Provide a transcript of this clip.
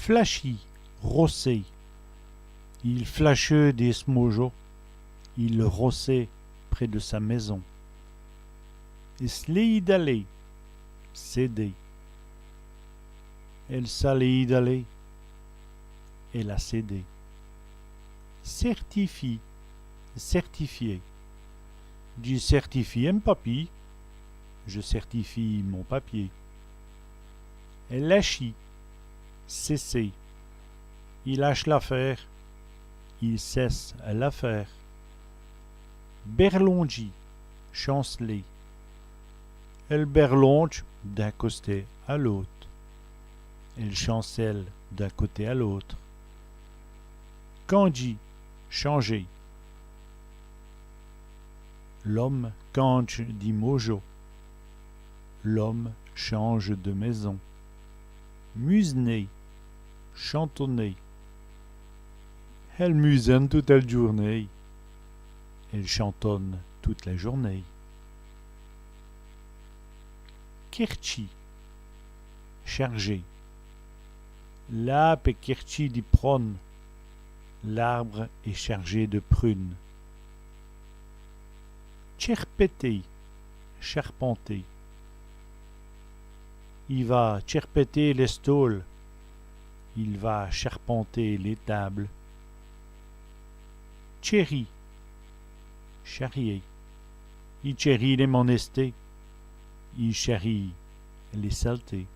Flashy, rossé. Il flasheux des smojos. Il rossait près de sa maison. Sleidale, cédé. El saleidale, elle a cédé. Certifie, certifié. Du certifie un papier, je certifie mon papier. Elle lâchit, cesser. Il lâche l'affaire, il cesse l'affaire. Berlongi, chanceler. Elle berlonge d'un côté à l'autre. Elle chancelle d'un côté à l'autre. Kanji, changer. L'homme kange dit mojo. L'homme change de maison. Musener, chantonner. Elle musenne toute la journée. Elle chantonne toute la journée. Kirchi, chargé. L'ape kirchi dit prône. L'arbre est chargé de prunes. Tcherpeter, charpenter. Il va tcherpeter les stalles. Il va charpenter les tables. Chéri, charrier. Il chérit les monestés. Il charrie les saletés.